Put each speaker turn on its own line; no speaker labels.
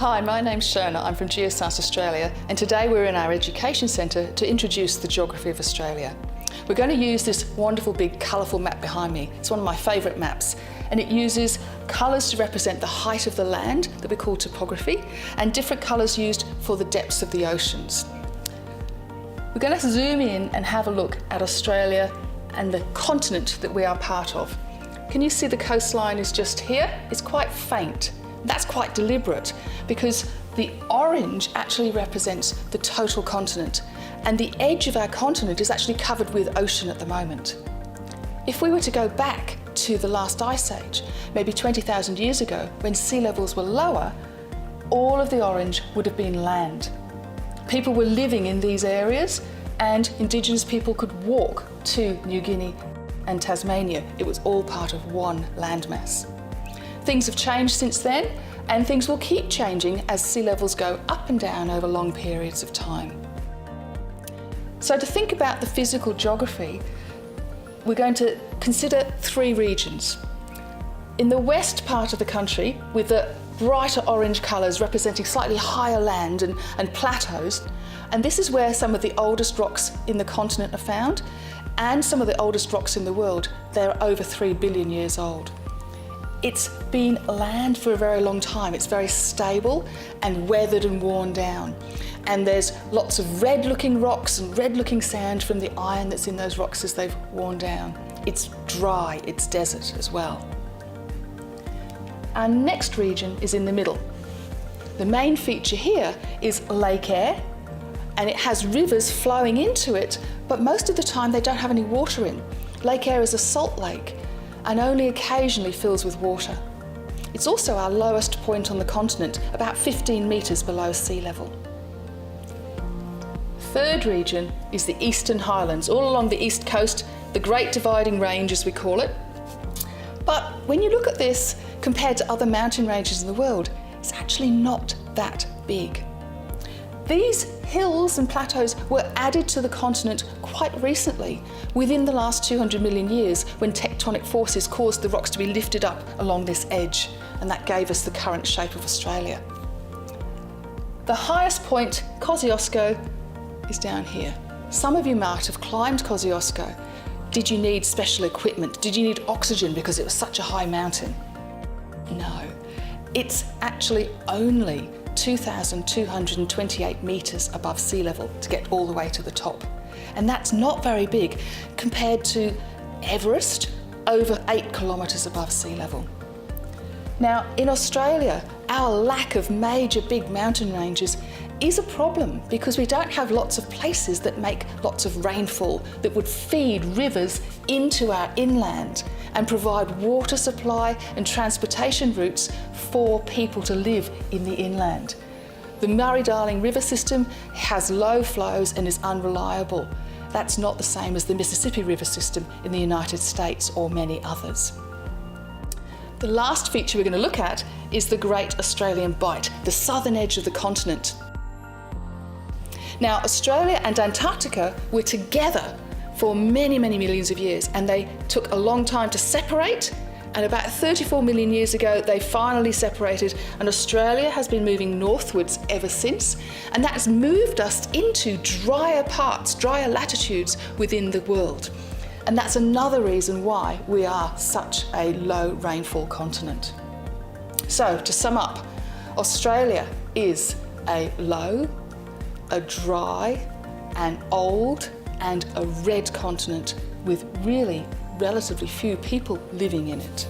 Hi, my name's Shona. I'm from Geoscience Australia, and today we're in our education centre to introduce the geography of Australia. We're going to use this wonderful big colourful map behind me. It's one of my favourite maps, and it uses colours to represent the height of the land that we call topography, and different colours used for the depths of the oceans. We're going to zoom in and have a look at Australia and the continent that we are part of. Can you see the coastline is just here? It's quite faint. That's quite deliberate because the orange actually represents the total continent, and the edge of our continent is actually covered with ocean at the moment. If we were to go back to the last ice age, maybe 20,000 years ago, when sea levels were lower, all of the orange would have been land. People were living in these areas, and Indigenous people could walk to New Guinea and Tasmania. It was all part of one landmass. Things have changed since then, and things will keep changing as sea levels go up and down over long periods of time. So to think about the physical geography, we're going to consider three regions. In the west part of the country, with the brighter orange colours representing slightly higher land and plateaus, and this is where some of the oldest rocks in the continent are found, and some of the oldest rocks in the world. They're over 3 billion years old. It's been land for a very long time. It's very stable and weathered and worn down. And there's lots of red-looking rocks and red-looking sand from the iron that's in those rocks as they've worn down. It's dry, it's desert as well. Our next region is in the middle. The main feature here is Lake Eyre, and it has rivers flowing into it, but most of the time they don't have any water in. Lake Eyre is a salt lake and only occasionally fills with water. It's also our lowest point on the continent, about 15 metres below sea level. Third region is the Eastern Highlands, all along the east coast, the Great Dividing Range as we call it. But when you look at this compared to other mountain ranges in the world, it's actually not that big. These hills and plateaus were added to the continent quite recently, within the last 200 million years, when tectonic forces caused the rocks to be lifted up along this edge, and that gave us the current shape of Australia. The highest point, Kosciuszko, is down here. Some of you might have climbed Kosciuszko. Did you need special equipment? Did you need oxygen because it was such a high mountain? No, it's actually only 2,228 metres above sea level to get all the way to the top. And that's not very big compared to Everest, over 8 kilometres above sea level. Now, in Australia, our lack of major big mountain ranges is a problem because we don't have lots of places that make lots of rainfall that would feed rivers into our inland and provide water supply and transportation routes for people to live in the inland. The Murray-Darling River system has low flows and is unreliable. That's not the same as the Mississippi River system in the United States or many others. The last feature we're going to look at is the Great Australian Bight, the southern edge of the continent. Now, Australia and Antarctica were together for many, many millions of years, and they took a long time to separate, and about 34 million years ago they finally separated, and Australia has been moving northwards ever since, and that has moved us into drier parts, drier latitudes within the world. And that's another reason why we are such a low rainfall continent. So, to sum up, Australia is a low, a dry, an old and a red continent with really relatively few people living in it.